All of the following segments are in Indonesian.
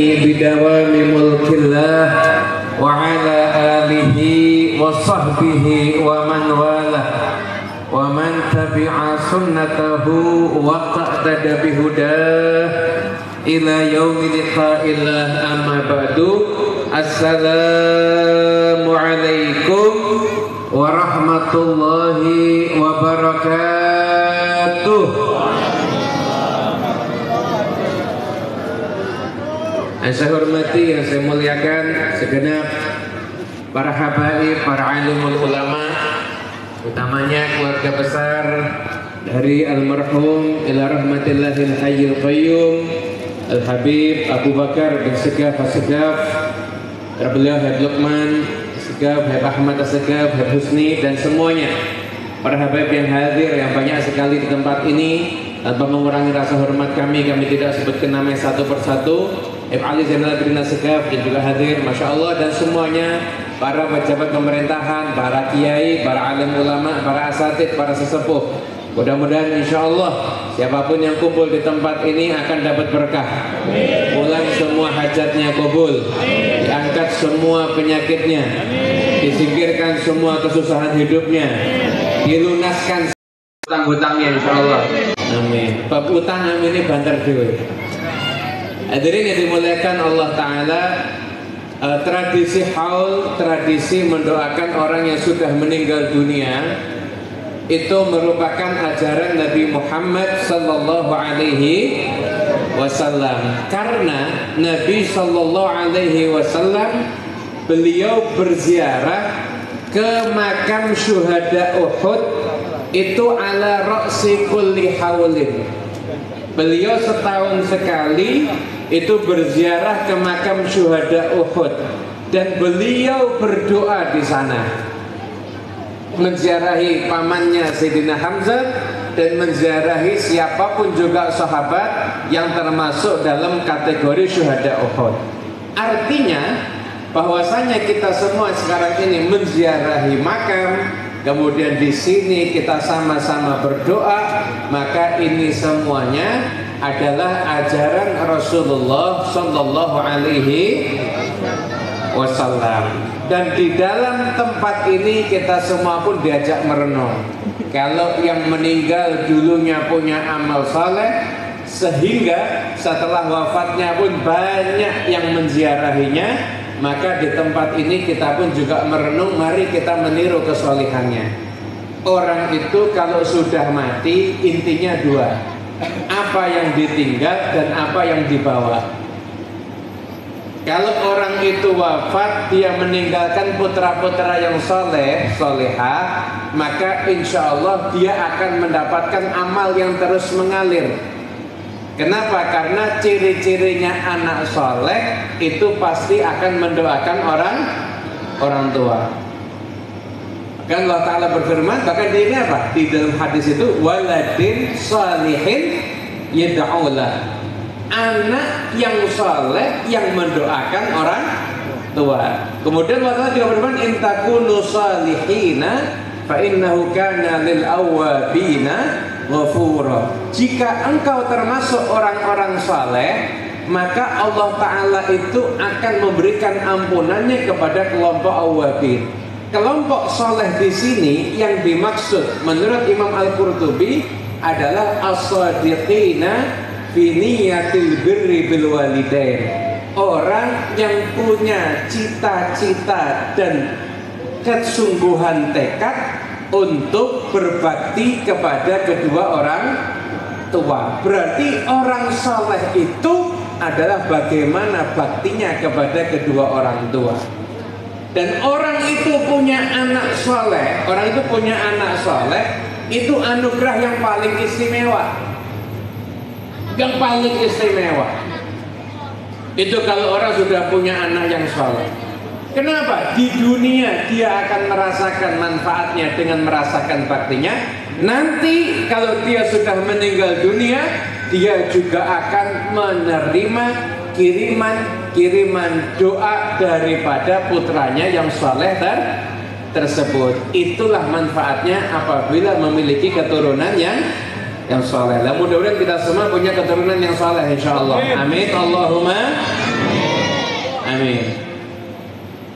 bidawami mulkillah wa ala alihi wa sahbihi wa man walah wa man tabi'a sunnatahu wa qa'tada bihudah ila yaumi liqa'illah, amma ba'du. Assalamu alaikum warahmatullahi wabarakatuh. Yang saya hormati, yang saya muliakan segenap para habaib, para alimul ulama, utamanya keluarga besar dari almarhum ila rahmatillahil hayyil qayyum Al-Habib Abu Bakar bin Segaf As-Segaf, beliau Habib Luqman Segaf, Habib Ahmad As-Segaf, Habib Husni, dan semuanya para habaib yang hadir, yang banyak sekali di tempat ini. Tanpa mengurangi rasa hormat kami tidak sebutkan namanya satu persatu. Ibn Ali Zainal Abidin As-Segaf yang juga hadir, Masya Allah, dan semuanya para pejabat pemerintahan, para kiai, para alim ulama, para asatid, para sesepuh. Mudah-mudahan insya Allah siapapun yang kumpul di tempat ini akan dapat berkah. Pulang semua hajatnya kabul, diangkat semua penyakitnya, disingkirkan semua kesusahan hidupnya, dilunaskan hutang-hutangnya insya Allah. Amin. Bab utang amin ini banter dewe. Hadirin yang dimuliakan Allah Ta'ala, tradisi haul, tradisi mendoakan orang yang sudah meninggal dunia, itu merupakan ajaran Nabi Muhammad Sallallahu Alaihi Wasallam. Karena Nabi Sallallahu Alaihi Wasallam beliau berziarah ke makam syuhada Uhud itu ala ra'si kulli haulin. Beliau setahun sekali itu berziarah ke makam syuhada Uhud, dan beliau berdoa di sana, menziarahi pamannya Sayyidina Hamzah dan menziarahi siapapun juga sahabat yang termasuk dalam kategori syuhada Uhud. Artinya bahwasanya kita semua sekarang ini menziarahi makam, kemudian di sini kita sama-sama berdoa, maka ini semuanya adalah ajaran Rasulullah Sallallahu Alaihi Wasallam. Dan di dalam tempat ini kita semua pun diajak merenung. Kalau yang meninggal dulunya punya amal saleh, sehingga setelah wafatnya pun banyak yang menziarahinya, maka di tempat ini kita pun juga merenung, mari kita meniru kesolehannya. Orang itu kalau sudah mati intinya dua, apa yang ditinggal dan apa yang dibawa. Kalau orang itu wafat, dia meninggalkan putra-putra yang soleh, solehah, maka insya Allah dia akan mendapatkan amal yang terus mengalir. Kenapa? Karena ciri-cirinya anak soleh itu pasti akan mendoakan orang tua. Kan Allah Ta'ala berfirman, bahkan di ini apa? Di dalam hadis itu, waladin salihin yad'ulah, anak yang soleh yang mendoakan orang tua. Kemudian Allah Ta'ala juga berfirman, intakunu salihina fa innahu kana lil awwabina ghafura. Jika engkau termasuk orang-orang saleh, maka Allah Ta'ala itu akan memberikan ampunannya kepada kelompok awwabin. Kelompok saleh di sini yang dimaksud menurut Imam Al-Qurtubi adalah as-sadiqina fi niyatil birri bil walidain. Orang yang punya cita-cita dan kesungguhan tekad untuk berbakti kepada kedua orang tua. Berarti orang saleh itu adalah bagaimana baktinya kepada kedua orang tua. Dan orang itu punya anak saleh, orang itu punya anak saleh, itu anugerah yang paling istimewa. Yang paling istimewa itu kalau orang sudah punya anak yang saleh. Kenapa? Di dunia dia akan merasakan manfaatnya dengan merasakan baktinya. Nanti kalau dia sudah meninggal dunia, dia juga akan menerima kiriman doa daripada putranya yang saleh tersebut. Itulah manfaatnya apabila memiliki keturunan yang saleh. Mudah-mudahan kita semua punya keturunan yang saleh insyaallah. Amin Allahumma Amin.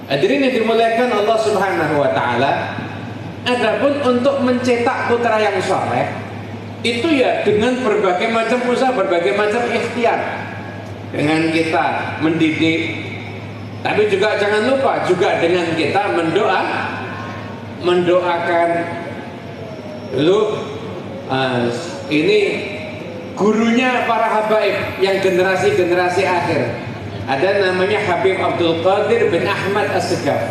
Hadirin yang dimuliakan Allah Subhanahu wa taala, adapun untuk mencetak putra yang saleh itu ya dengan berbagai macam usaha, berbagai macam ikhtiar. Dengan kita mendidik, tapi juga jangan lupa juga dengan kita mendoakan. Lalu ini gurunya para habaib yang generasi-generasi akhir. Ada namanya Habib Abdul Qadir bin Ahmad As-Segaf.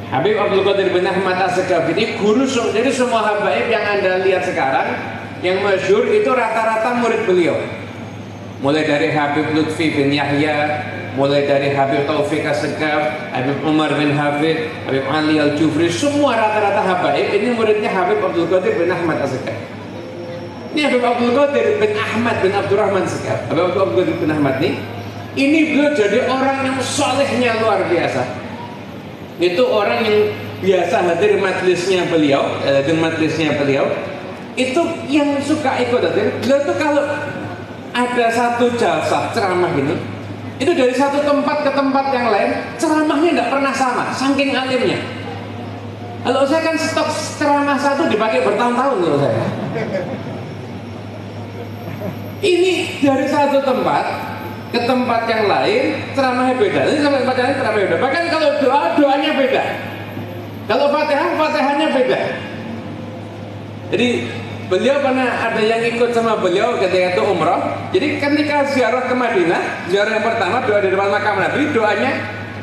Habib Abdul Qadir bin Ahmad As-Segaf ini guru, jadi semua habaib yang Anda lihat sekarang yang masyhur itu rata-rata murid beliau. Mulai dari Habib Lutfi bin Yahya, mulai dari Habib Taufik As-Segaf, Habib Umar bin Hafid, Habib Ali Al-Jufri, semua rata-rata habaib ini muridnya Habib Abdul Qadir bin Ahmad As-Segaf. Ini Habib Abdul Qadir bin Ahmad bin Abdurrahman As-Segaf. Habib Abdul Qadir bin Ahmad ini beliau jadi orang yang solehnya luar biasa. Itu orang yang biasa hadir majlisnya beliau, itu yang suka ikut hadir. Beliau tuh kalau ada satu jalsah ceramah gini, itu dari satu tempat ke tempat yang lain ceramahnya nggak pernah sama, saking alimnya. Kalau saya kan stok ceramah satu dipakai bertahun-tahun kalau saya. Ini dari satu tempat ke tempat yang lain ceramahnya beda. Ini sampai tempat yang lain ceramahnya beda. Bahkan kalau doanya beda. Kalau fatihahnya beda. Jadi beliau pernah ada yang ikut sama beliau ketika itu umroh. Jadi ketika ziarah ke Madinah, ziarah yang pertama doa di depan makam Nabi, doanya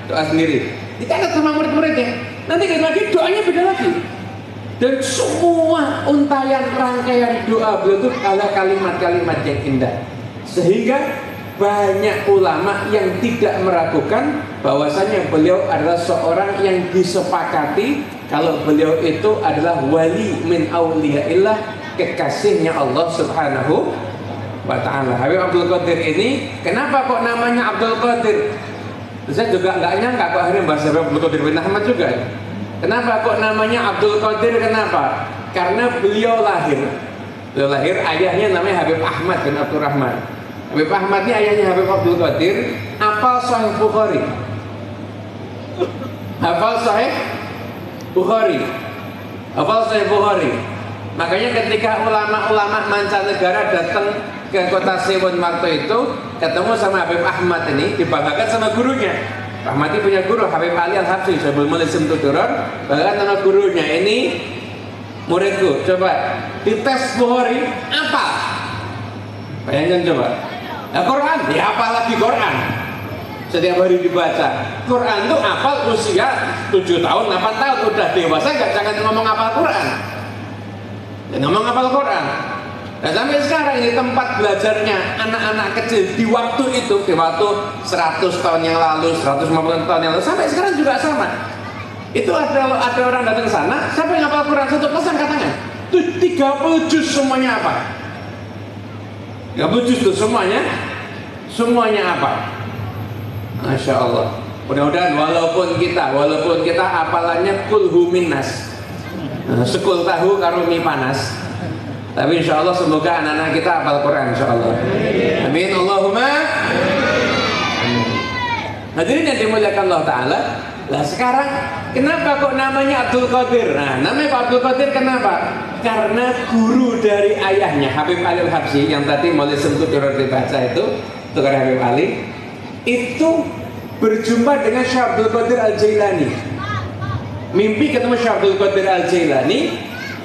doa sendiri. Dicatat sama murid-muridnya. Nanti lagi doanya beda lagi. Dan semua untayan rangkaian doa beliau itu ada kalimat-kalimat yang indah. Sehingga banyak ulama yang tidak meragukan bahwasanya beliau adalah seorang yang disepakati kalau beliau itu adalah wali min auliyaillah, kekasihnya Allah Subhanahu wa ta'ala. Habib Abdul Qadir ini kenapa kok namanya Abdul Qadir? Saya juga nggak nyangka kok akhirnya bahas Habib Abdul Qadir bin Ahmad juga. Kenapa kok namanya Abdul Qadir? Kenapa? Karena beliau lahir ayahnya namanya Habib Ahmad bin Abdurrahman. Habib Ahmad ini ayahnya Habib Abdul Qadir hafal Sahih Bukhari. Makanya ketika ulama-ulama mancanegara datang ke kota Sewon waktu itu ketemu sama Habib Ahmad ini, dibanggakan sama gurunya. Ahmad ini punya guru Habib Ali Al-Habsyi, sebelum Mulism Tuduron, banggakan sama gurunya. Ini muridku, coba dites Bukhari apa? Bayangkan coba. Nah, Quran, ya apalagi Quran. Setiap hari dibaca. Quran tuh hafal usia 7 tahun, 8 tahun, udah dewasa jangan ngomong hafal Quran. Ngomong hafal Quran. Dan sampai sekarang ini tempat belajarnya anak-anak kecil di waktu itu, di waktu 100 tahun yang lalu, 150 tahun yang lalu, sampai sekarang juga sama. Itu ada orang datang ke sana, siapa yang hafal Quran? Satu kelas angkat tangan. 30 juz semuanya apa? 30 juz itu semuanya apa? Masya Allah. Mudah-mudahan walaupun kita hafalannya kulhu minnas, sekul tahu karumi panas, tapi insya Allah semoga anak-anak kita hafal Quran insya Allah. Amin Allahumma amin. Hadirin yang dimuliakan Allah Ta'ala. Nah sekarang kenapa kok namanya Abdul Qadir? Nah namanya Pak Abdul Qadir kenapa? Karena guru dari ayahnya Habib Ali Al-Habsyi yang tadi mulai sempat dibaca itu tukar Habib Ali itu berjumpa dengan Syekh Abdul Qadir Al-Jailani. Mimpi ketemu Syekh Abdul Qadir Al-Jailani.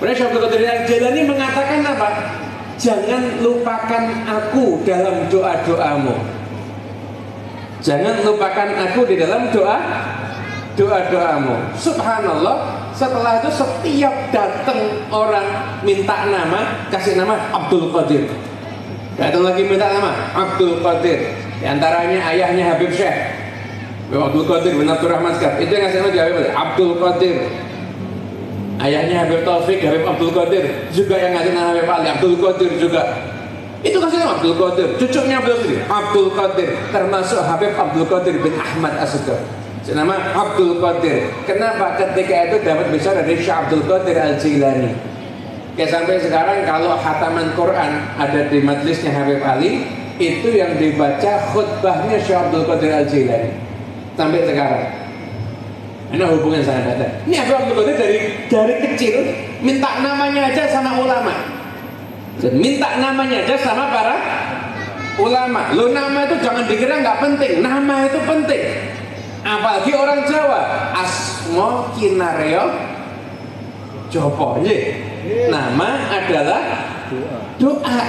Kemudian Syekh Abdul Qadir Al-Jailani mengatakan apa? Jangan lupakan aku dalam doa-doamu. Jangan lupakan aku di dalam doa-doamu. Subhanallah. Setelah itu setiap datang orang minta nama, kasih nama Abdul Qadir. Datang lagi minta nama Abdul Qadir. Di antaranya ayahnya Habib Syekh Abdul Qadir bin Abdurrahman As-Segaf, itu yang ngasih nama Habib Abdul Qadir. Ayahnya Habib Taufik, Habib Abdul Qadir juga yang ngasih nama Habib Ali, Abdul Qadir juga. Itu kasih nama Abdul Qadir. Cucunya beliau sendiri Abdul Qadir, termasuk Habib Abdul Qadir bin Ahmad As-Segaf. Nama Abdul Qadir. Kenapa? Ketika itu dapat besar dari Syekh Abdul Qadir Al-Jailani. Ya sampai sekarang kalau khataman Quran ada di majlisnya Habib Ali, itu yang dibaca khutbahnya Syekh Abdul Qadir Al-Jailani. sampai sekarang. Ini hubungan sangat ada. Ini Habib Abdul Qadir dari kecil minta namanya aja sama ulama. Dan minta namanya aja sama para ulama. Lo nama itu jangan dikira nggak penting. Nama itu penting. Apalagi orang Jawa. Asmo Kinaryo Jopo. Nama adalah doa.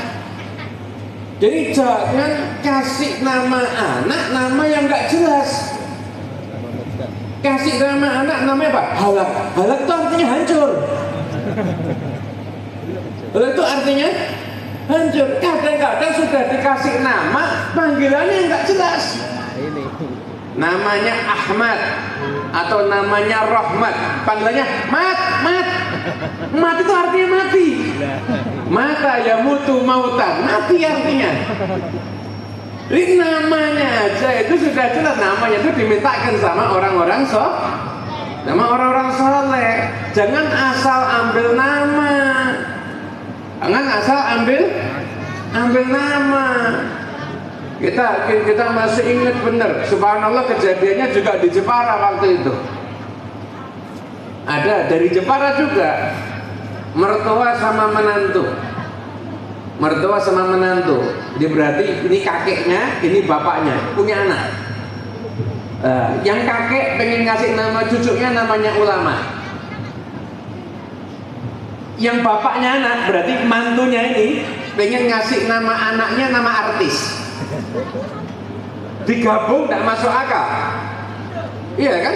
Jadi jangan kasih nama anak nama yang nggak jelas. Kasih nama anak namanya apa? Halak. Halak itu artinya hancur. Halak itu artinya hancur. Kadang-kadang sudah dikasih nama, panggilannya nggak jelas. Namanya Ahmad atau namanya Rahmat, panggilannya Mat. Mat itu artinya mati. Mata ya mutu mautan, mati artinya. Jadi namanya aja itu sudah jelas, namanya itu dimintakan sama orang-orang soleh. Jangan asal ambil nama. Jangan asal ambil nama. Kita masih ingat benar. Subhanallah, kejadiannya juga di Jepara waktu itu. Ada dari Jepara juga, mertua sama menantu. Mertua sama menantu. Jadi berarti ini kakeknya, ini bapaknya punya anak. Yang kakek pengen ngasih nama cucunya namanya ulama. Yang bapaknya anak, berarti mantunya ini pengen ngasih nama anaknya nama artis. Digabung tidak masuk akal. Iya kan?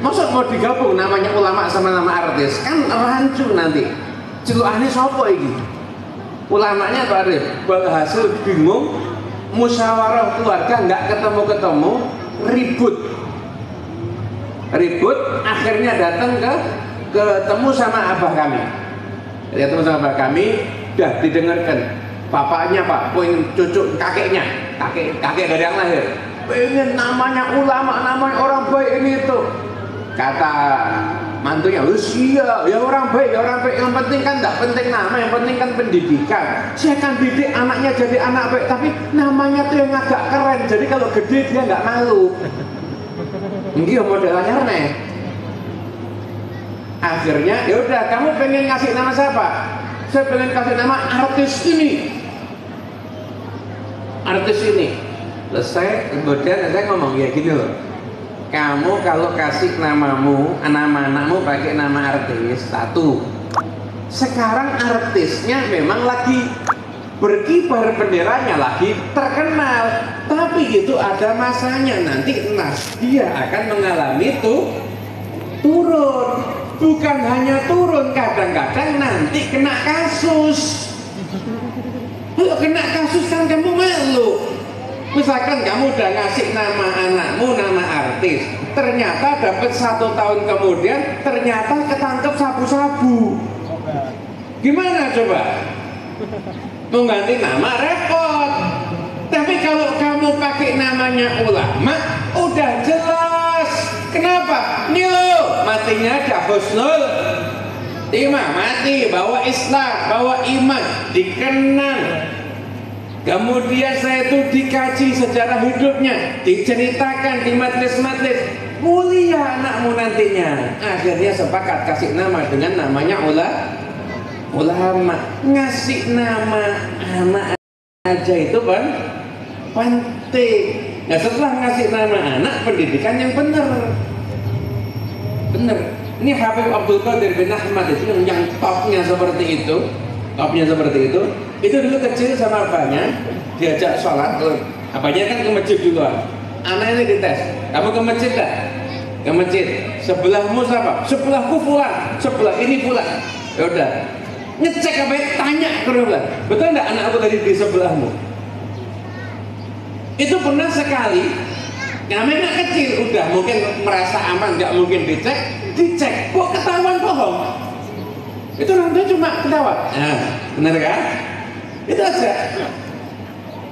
Maksud mau digabung namanya ulama sama nama artis, kan rancu nanti. Celuannya sopo ini? Ulamanya atau arif? Hasil bingung, musyawarah keluarga nggak ketemu, ribut, akhirnya datang ketemu sama abah kami. Ketemu sama abah kami, dah didengarkan. Bapaknya Pak, pengen cucu kakeknya, kakek dari yang lahir, pengen namanya ulama, namanya orang baik ini itu. Kata mantunya, iya, ya orang baik, yang penting kan tidak penting nama, yang penting kan pendidikan. Saya akan didik anaknya jadi anak baik, tapi namanya tuh yang agak keren, jadi kalau gede dia nggak malu. Ini modelnya aneh. Akhirnya, ya udah, kamu pengen ngasih nama siapa? Saya pengen kasih nama artis ini. Selesai, kemudian saya ngomong ya gini loh. Kamu kalau kasih nama anakmu pakai nama artis, satu. Sekarang artisnya memang lagi berkibar, benderanya lagi terkenal, tapi itu ada masanya, nanti dia akan mengalami turun. Bukan hanya turun, kadang-kadang nanti kena kasus. Kalau kena kasus kan kamu malu. Misalkan kamu udah ngasih nama anakmu nama artis, ternyata dapat 1 tahun kemudian ternyata ketangkep sabu-sabu. Gimana coba? Mau ganti nama repot. Tapi kalau kamu pakai namanya ulama, udah jelas. Kenapa? Nih lo, matinya ada husnul timah, mati bawa Islam, bawa iman, dikenang. Kemudian saya itu dikaji sejarah hidupnya, diceritakan di majlis-majlis, mulia anakmu nantinya. Akhirnya sepakat kasih nama dengan namanya ulama. Ngasih nama anak aja itu penting. Nah setelah ngasih nama anak, pendidikan yang benar. Ini Habib Abdul Qadir bin Ahmad itu yang topnya seperti itu. Itu dulu kecil sama apanya, diajak sholat, apanya kan ke masjid duluan. Anaknya dites, kamu ke masjid gak? Ke masjid. Sebelahmu siapa? Sebelahku fulan, sebelah ini fulan. Ya udah, ngecek apa? Tanya ke fulan, betul nggak anakku tadi di sebelahmu? Itu pernah sekali. Namanya anak kecil, udah mungkin merasa aman, nggak mungkin dicek, kok ketahuan bohong? Itu nanti cuma ketawa. Nah, benar kan? Itu aja.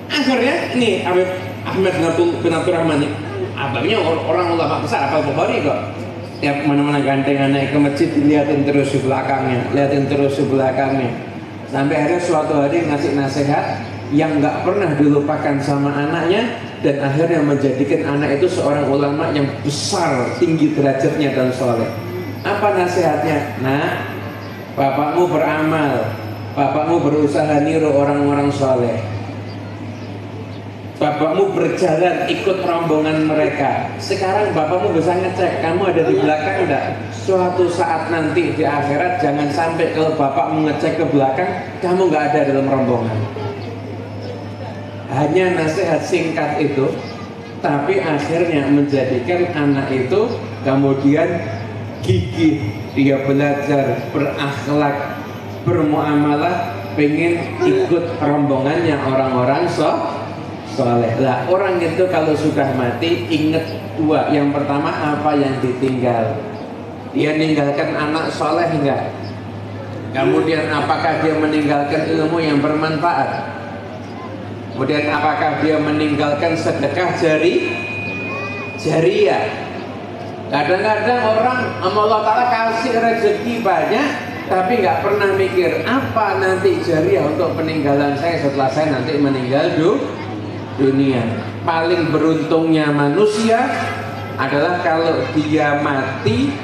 Akhirnya ini Ahmad bin Abdurrahman ini, abangnya orang ulama besar, apal Bukhari kok. Tiap mana-mana gantengan naik ke masjid, dilihatin terus di belakangnya, Sampai akhirnya suatu hari ngasih nasihat yang nggak pernah dilupakan sama anaknya. dan akhirnya menjadikan anak itu seorang ulama yang besar, tinggi derajatnya dan soleh. Apa nasihatnya? Nah, bapakmu beramal, bapakmu berusaha niru orang-orang soleh, bapakmu berjalan ikut rombongan mereka. Sekarang bapakmu bisa ngecek kamu ada di belakang enggak. Suatu saat nanti di akhirat jangan sampai kalau bapakmu ngecek ke belakang kamu nggak ada dalam rombongan. Hanya nasihat singkat itu, tapi akhirnya menjadikan anak itu kemudian gigih, dia belajar berakhlak, bermuamalah, pengen ikut rombongannya orang-orang soleh. Lah orang itu kalau sudah mati ingat dua. Yang pertama apa yang ditinggal? Dia meninggalkan anak soleh enggak? Kemudian apakah dia meninggalkan ilmu yang bermanfaat? Kemudian apakah dia meninggalkan sedekah jariah? Kadang-kadang orang Allah Ta'ala kasih rezeki banyak, tapi nggak pernah mikir apa nanti jariah untuk peninggalan saya setelah saya nanti meninggal dunia. Paling beruntungnya manusia adalah kalau dia mati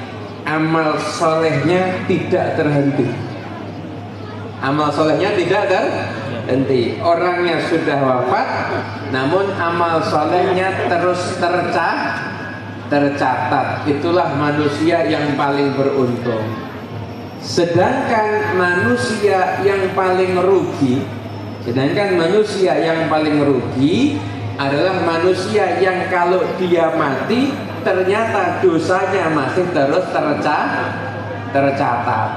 amal solehnya tidak terhenti. Amal solehnya tidak terhenti. Orangnya sudah wafat, namun amal solehnya terus tercatat. Itulah manusia yang paling beruntung. Sedangkan manusia yang paling rugi adalah manusia yang kalau dia mati ternyata dosanya masih terus tercatat.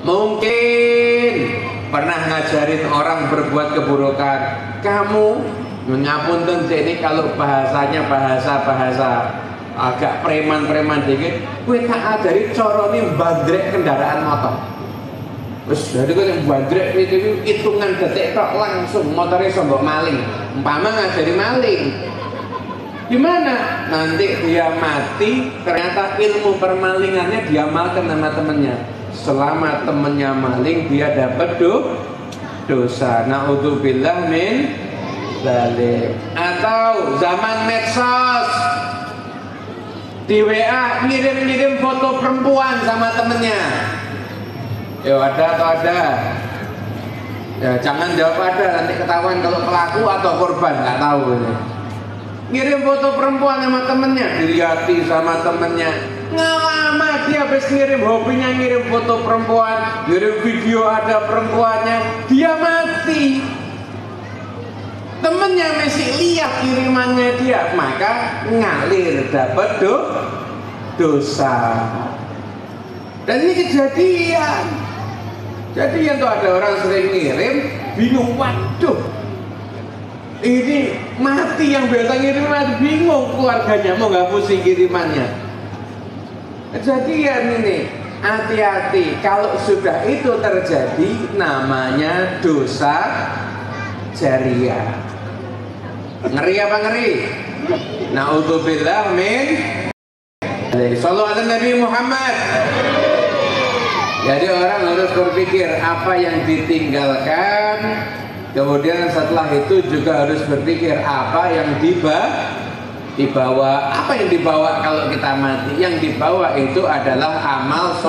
Mungkin pernah ngajarin orang berbuat keburukan, kamu ngapunten ini kalau bahasanya bahasa agak preman dikit, gue tak ajari coroni bandrek kendaraan motor. Terus dari gue yang bandrek itu hitungan detik tok langsung motornya sombok maling. Umpama ngajari maling, gimana? Nanti dia mati ternyata ilmu permalingannya diamalkan sama temennya. Selama temennya maling dia dapat dosa. Na'udzubillah min dzalik. Atau zaman medsos, di WA ngirim foto perempuan sama temennya. Ya ada atau ada? Ya jangan jawab ada, nanti ketahuan kalau pelaku atau korban, nggak tahu ini. Ngirim foto perempuan sama temennya, diliati sama temennya. Nggak lama dia habis ngirim, hobinya ngirim foto perempuan, ngirim video ada perempuannya, dia mati. Temennya masih lihat kirimannya dia, maka ngalir dapat dosa. Dan ini kejadian. Jadi yang tuh ada orang sering ngirim, bingung, waduh, ini mati yang biasa ngirim mati, bingung keluarganya mau nggak pusing kirimannya. Kejadian ini, hati-hati kalau sudah itu terjadi namanya dosa jariah. Ngeri apa ngeri? Na'udzubillah min. Sallallahu alaihi Nabi Muhammad. Jadi orang harus berpikir apa yang ditinggalkan, kemudian setelah itu juga harus berpikir apa yang dibawa. Apa yang dibawa kalau kita mati? Yang dibawa itu adalah amal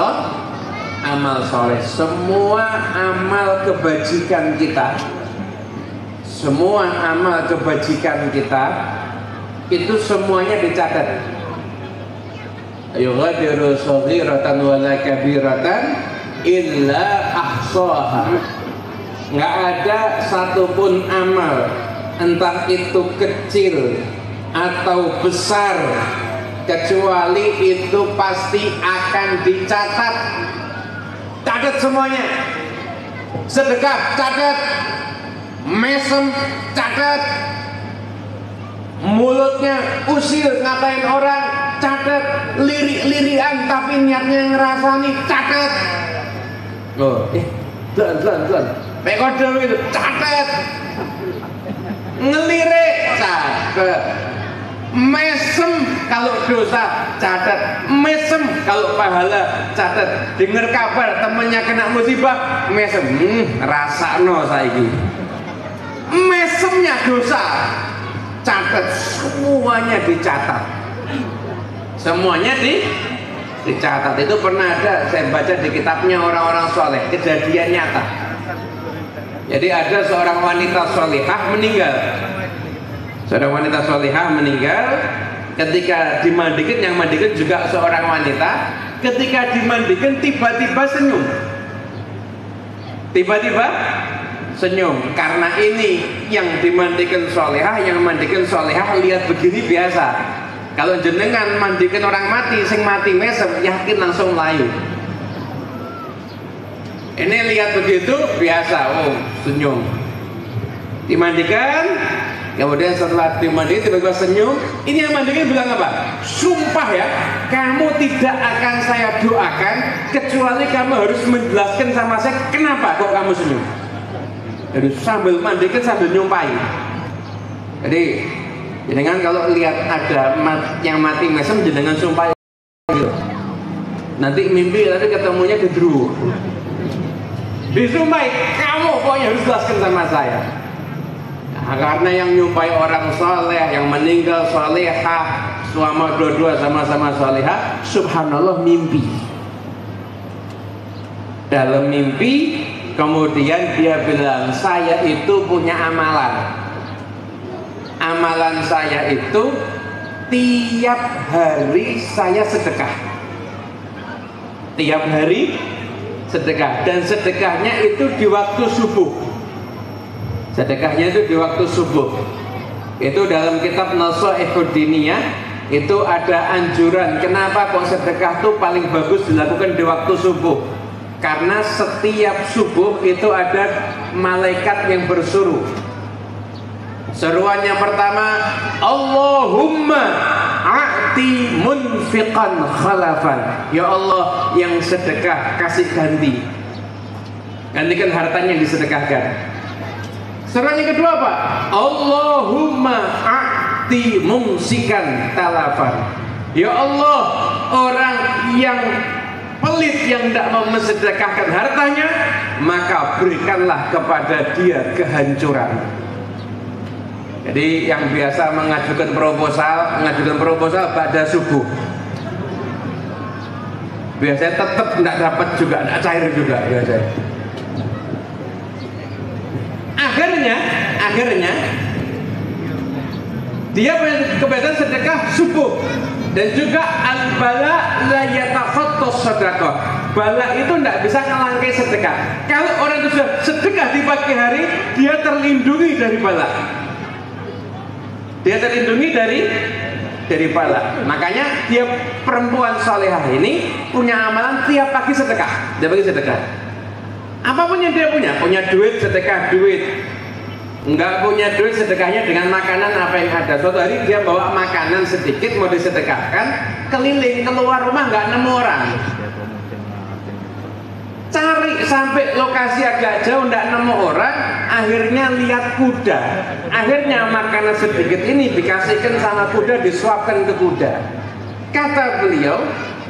soleh. Semua amal kebajikan kita, itu semuanya dicatat. Yughadiru shaghiratan wala kabiratan illa ahsaha. Nggak ada satupun amal, entah itu kecil atau besar, kecuali itu pasti akan dicatat. Catat semuanya. Sedekah catat, mesem catat, mulutnya usil ngatain orang catat, lirik-lirian tapi niatnya ngerasani catat. Oh, pelan. Pekodol itu catat, ngelirik catat, mesem kalau dosa catat, mesem kalau pahala catat. Dengar kabar temennya kena musibah, mesem, rasakno saiki. Mesemnya dosa. catat, semuanya dicatat, semuanya dicatat. Itu pernah ada saya baca di kitabnya orang-orang soleh, kejadian nyata. Jadi ada seorang wanita solihah meninggal. Seorang wanita solihah meninggal. Ketika dimandikan, yang mandikan juga seorang wanita. Ketika dimandikan tiba-tiba senyum. Tiba-tiba senyum. Karena ini yang dimandikan solihah, yang mandikan solihah lihat begini biasa. Kalau jenengan mandikan orang mati, sing mati mesem, yakin langsung layu. Ini lihat begitu biasa, oh senyum. Dimandikan, kemudian setelah dimandikan tiba-tiba senyum. Ini yang mandikan bilang apa? Sumpah ya, kamu tidak akan saya doakan kecuali kamu harus menjelaskan sama saya kenapa kok kamu senyum. Jadi sambil mandikan sambil nyumpai. Jadi jenengan kalau lihat ada yang mati mesem, jenengan sumpah gitu. Nanti mimpi, nanti ketemunya gedru. Disumpahi, kamu pokoknya harus jelaskan sama saya. Nah, karena yang nyumpai orang soleh, yang meninggal solehah, selama dua-dua sama-sama solehah, subhanallah mimpi. Dalam mimpi, kemudian dia bilang, saya itu punya amalan. Amalan saya itu tiap hari saya sedekah. Tiap hari sedekah, dan sedekahnya itu di waktu subuh. Sedekahnya itu di waktu subuh. Itu dalam kitab Nasaihud Diniyah itu ada anjuran kenapa kok sedekah itu paling bagus dilakukan di waktu subuh. Karena setiap subuh itu ada malaikat yang bersuruh. Seruan yang pertama, Allahumma a'ti munfiqan khalafan. Ya Allah, yang sedekah kasih ganti. Gantikan hartanya yang disedekahkan. Seruan yang kedua apa? Allahumma a'ti mumsikan talafan. Ya Allah, orang yang pelit yang tidak mau mensedekahkan hartanya, maka berikanlah kepada dia kehancuran. Jadi yang biasa mengajukan proposal pada subuh, biasanya tetap tidak dapat juga, tidak cair juga biasanya. Akhirnya dia punya kebiasaan sedekah subuh. Dan juga al-bala la yatakhattas sedekah. Bala itu tidak bisa ngelangkai sedekah. Kalau orang itu sudah sedekah di pagi hari, dia terlindungi dari bala. Dia terlindungi dari bala. Makanya dia perempuan salehah ini punya amalan tiap pagi sedekah. Tiap pagi sedekah. Apapun yang dia punya duit sedekah duit. Enggak punya duit sedekahnya dengan makanan apa yang ada. Suatu hari dia bawa makanan sedikit mau disedekahkan, keliling keluar rumah nggak nemu orang. Cari sampai lokasi agak jauh nggak nemu orang, akhirnya lihat kuda. Akhirnya makanan sedikit ini dikasihkan sama kuda, disuapkan ke kuda. Kata beliau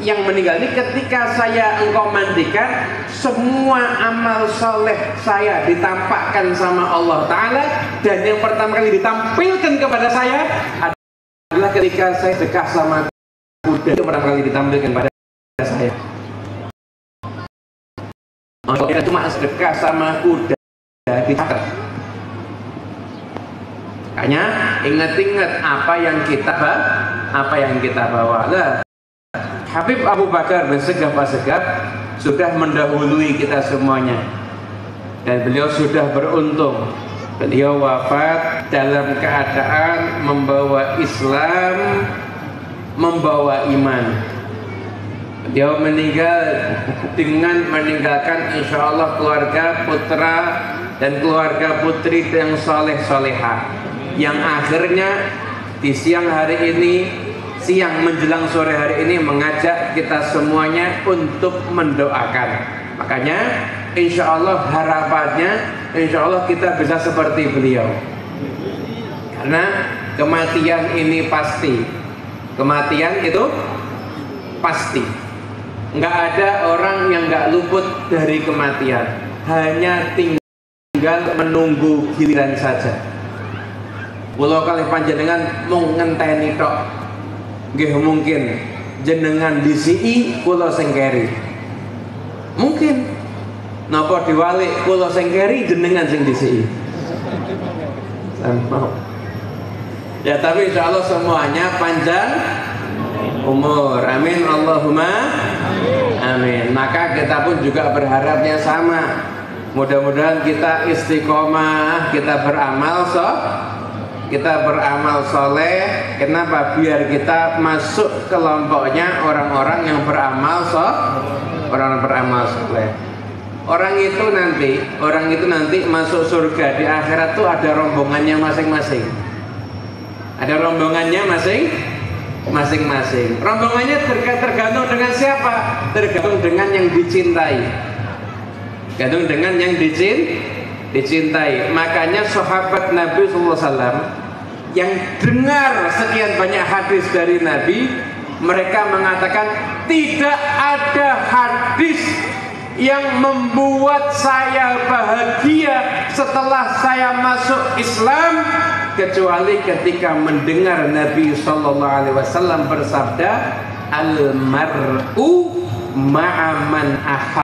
yang meninggal ini, ketika engkau mandikan, semua amal soleh saya ditampakkan sama Allah Ta'ala, dan yang pertama kali ditampilkan kepada saya adalah ketika saya sedekah sama kuda. Yang pertama kali ditampilkan kepada saya. Kita cuma sedekah sama kuda dicatat. Makanya ingat-ingat apa yang kita bawa. Habib Abu Bakar bin Segaf As-Segaf sudah mendahului kita semuanya, dan beliau sudah beruntung. Beliau wafat dalam keadaan membawa Islam, membawa iman. Beliau meninggal dengan meninggalkan insya Allah keluarga putra dan keluarga putri yang soleh solehah, yang akhirnya di siang hari ini, siang menjelang sore hari ini, mengajak kita semuanya untuk mendoakan. Makanya insya Allah harapannya, insya Allah kita bisa seperti beliau. Karena kematian ini pasti. Kematian itu pasti. Nggak ada orang yang nggak luput dari kematian. Hanya tinggal menunggu giliran saja. Kula kalih panjenengan mung ngenteni tok. Nggih mungkin jenengan disiki kula sing keri. Mungkin napa diwalik kula sing keri jenengan sing disiki. Ya tapi insyaallah semuanya panjang umur. Amin Allahumma amin. Maka kita pun juga berharap yang sama. Mudah-mudahan kita istiqomah, kita beramal soleh. Kenapa? Biar kita masuk kelompoknya orang-orang yang beramal soleh. Orang itu nanti masuk surga di akhirat tuh ada rombongannya masing-masing. Ada rombongannya masing-masing. Rombongannya tergantung dengan siapa? Tergantung dengan yang dicintai. Tergantung dengan yang dicintai. Makanya sahabat Nabi SAW yang dengar sekian banyak hadis dari Nabi, mereka mengatakan tidak ada hadis yang membuat saya bahagia setelah saya masuk Islam kecuali ketika mendengar Nabi Sallallahu Alaihi Wasallam bersabda, al-mar'u ma'aman ahab.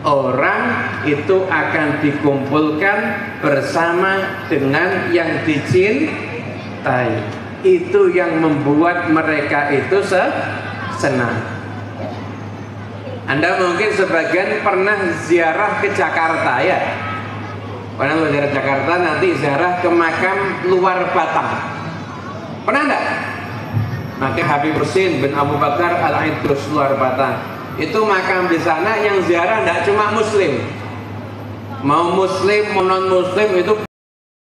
Orang itu akan dikumpulkan bersama dengan yang dicintai. Itu yang membuat mereka itu senang. Anda mungkin sebagian pernah ziarah ke Jakarta ya. Pernah ziarah Jakarta, nanti ziarah ke makam luar Batang. Pernah enggak? Makam Habib Husin bin Abu Bakar Al-Idrus luar Batang. Itu makam di sana yang ziarah tidak cuma muslim, mau muslim mau non muslim, itu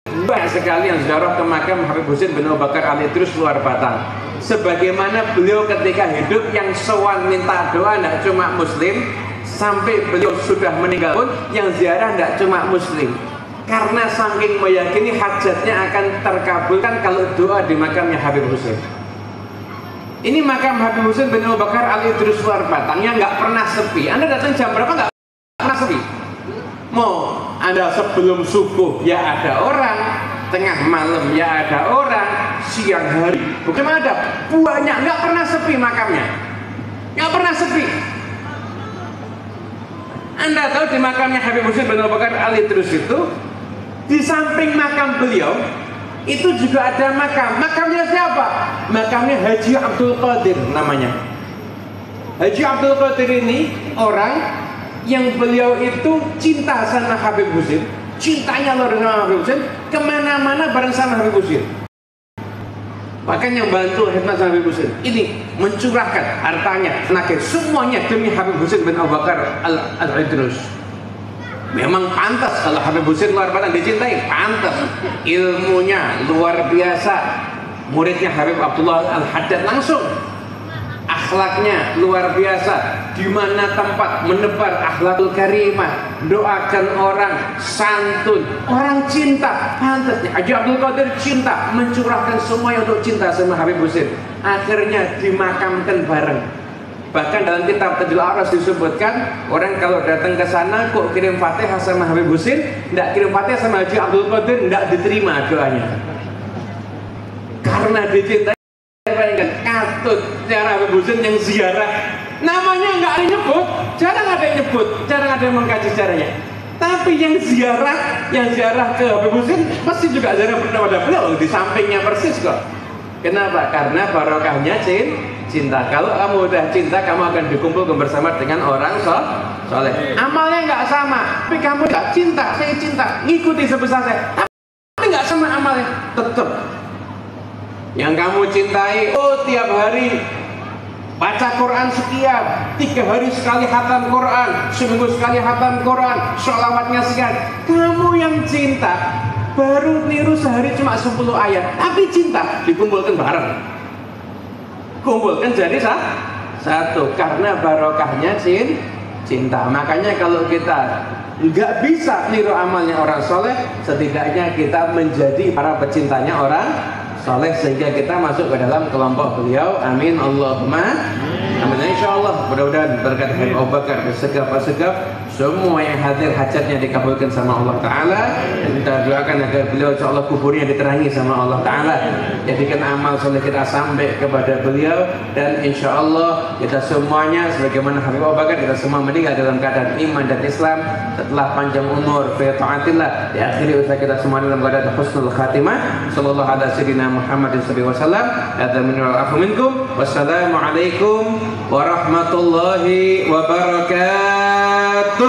banyak sekali yang ziarah ke makam Habib Husin bin Abu Bakar Al-Idrus luar Batang. Sebagaimana beliau ketika hidup yang sowan minta doa tidak cuma muslim, sampai beliau sudah meninggal pun yang ziarah tidak cuma muslim, karena saking meyakini hajatnya akan terkabulkan kalau doa di makamnya Habib Husin. Ini makam Habib Husin bin Abu Bakar Al-Idrus luar Batang yang nggak pernah sepi. Anda datang jam berapa nggak pernah sepi. Mau Anda sebelum subuh ya ada orang, tengah malam ya ada orang, siang hari bukan ada, banyak, nggak pernah sepi makamnya, nggak pernah sepi. Anda tahu di makamnya Habib Husin bin Abu Bakar Al-Idrus itu di samping makam beliau itu juga ada makamnya siapa? Makamnya Haji Abdul Qadir namanya. Haji Abdul Qadir ini orang yang beliau itu cinta sama Habib Husin, cintanya luar biasa sama Habib Husin, kemana-mana bareng sama Habib Husin. Bahkan yang bantu khidmat sama Habib Husin ini mencurahkan hartanya, tenaga, semuanya demi Habib Husin bin Abu Bakar Al-Idrus. Memang pantas kalau Habib Husin luar biasa dicintai, pantas. Ilmunya luar biasa, muridnya Habib Abdullah Al-Haddad langsung. Akhlaknya luar biasa, di mana tempat menebar akhlakul karimah, doakan orang, santun, orang cinta, pantasnya. Haji Abdul Qadir cinta, mencurahkan semuanya untuk cinta sama Habib Husin. Akhirnya dimakamkan bareng. Bahkan dalam kitab Tajul Aras disebutkan, orang kalau datang ke sana kok kirim Fatihah sama Habib Husin, tidak kirim Fatihah sama Haji Abdul Qadir, tidak diterima doanya. Karena dicintai, bayangkan katut cara Habib Husin yang ziarah, namanya nggak ada yang nyebut, jarang ada yang nyebut, jarang ada yang mengkaji sejarahnya. Tapi yang ziarah ke Habib Husin pasti juga ziarah pada beliau, di sampingnya persis kok. Kenapa? Karena barokahnya cinta. Kalau kamu udah cinta, kamu akan dikumpulkan bersama dengan orang soleh. Amalnya nggak sama, tapi kamu nggak cinta, saya cinta, ngikuti sebesar saya, tapi nggak sama amalnya, tetap. Yang kamu cintai, oh tiap hari baca Quran sekian, 3 hari sekali khatam Quran, seminggu sekali khatam Quran, sholawatnya sekian. Kamu yang cinta, baru niru sehari cuma 10 ayat, tapi cinta, dikumpulkan bareng. Kumpulkan jadi satu, karena barokahnya cinta. Makanya kalau kita nggak bisa niru amalnya orang soleh, setidaknya kita menjadi para pecintanya orang soleh, sehingga kita masuk ke dalam kelompok beliau. Amin Allahumma amin. Insyaallah mudah-mudahan berkat Habib Abu Bakar segap semua yang hadir hajatnya dikabulkan sama Allah Ta'ala, dan kita doakan agar beliau insyaallah kuburnya diterangi sama Allah Ta'ala, jadikan amal soleh kita sampai kepada beliau, dan insyaallah kita semuanya sebagaimana Habib Abu Bakar, kita semua meninggal dalam keadaan iman dan Islam setelah panjang umur fi taatillah, diakhiri usaha kita semua dalam keadaan husnul khatimah. Sallallahu ala sayyidina Muhammadin sallallahu alaihi wasallam. Hadza minni wal afu minkum. Wassalamualaikum warahmatullahi wabarakatuh.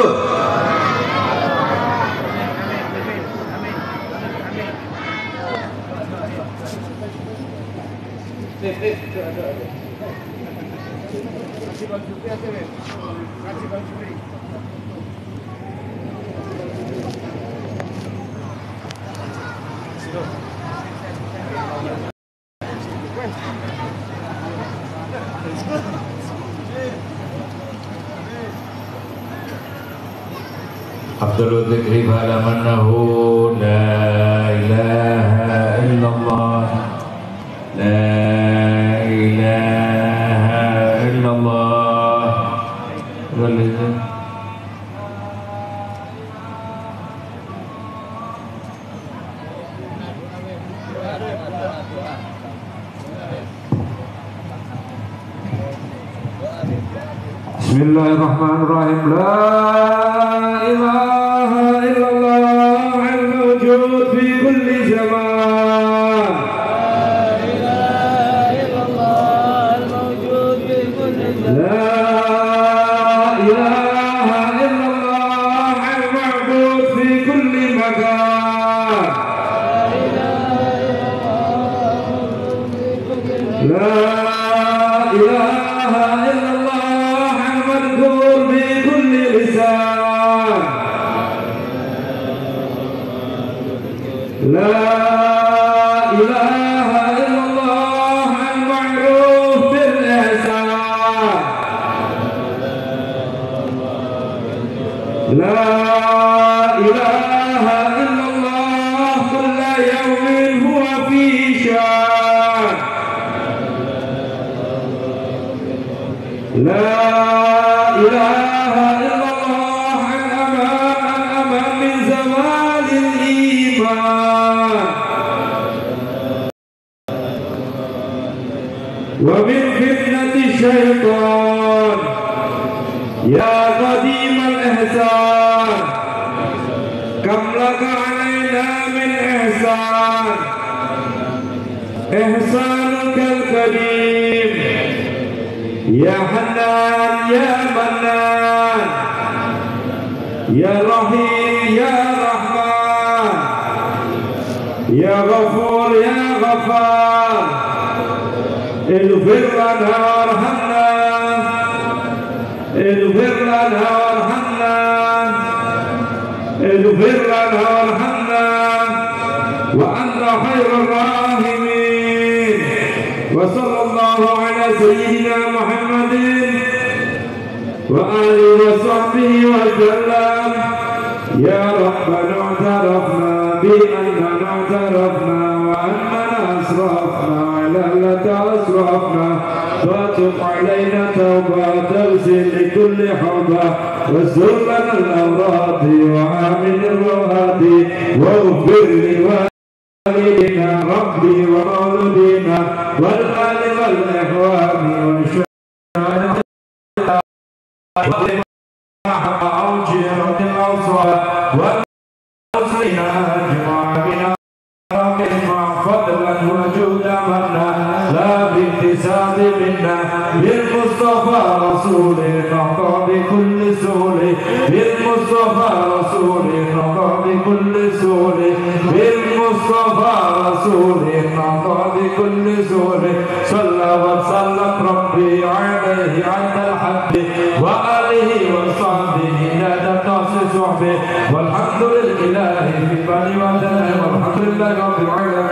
Abdul Dzikri ba'lamannahu la ilaha illallah, la ilaha illallah. Bismillahirrahmanirrahim. La ilaha illallah al-mawjud fi kulli zaman. La ilaha illallah al-mawjud fi kulli zaman. La ilaha illallah al-ma'bud fi kulli makan. La ilaha illallah al-madhkur bi kulli lisan. La ilaha illallah al-ma'ruf bil ihsan. La ilaha illallah kulla yawmin huwa fi shan. La ilaha illallah al-aman min zawalil iman wa min fitnati syaitan. Ya qadim al-ihsan, kam laka alayna min ihsan, ihsanukal karim. Ya Hanan, Ya Manan, Ya Rahim, Ya Rahman, Ya Ghafur, Ya Ghaffar. Ighfir lana warhamna, ighfir lana warhamna, ighfir lana warhamna, wa anta khairur rahimin. Wa sallallahu ala sayyidina Muhammadin wa alihi wa sahbihi wa sallam. Ya Rabbana i'tarafna bi annana i'tarafna wa annana asrafna ala allati asrafna, fatub alayna tawbah tawsil li kulli hawbah, wasur lana al-awradi wa amin al-rawhadi, wa ufir li walidina rabbi wa mauludina wal ali wal ikhwani wa syahada بالمصطفى رسول نقى بكل سول، بالمصطفى رسول نقى بكل سول، بالمصطفى رسول نقى بكل سول. صلى وسلم ربي عليه عند الحد وآله وصحبه نادى الناس صحبه، والحمد لله في بني وطنه، والحمد لله رب العالمين.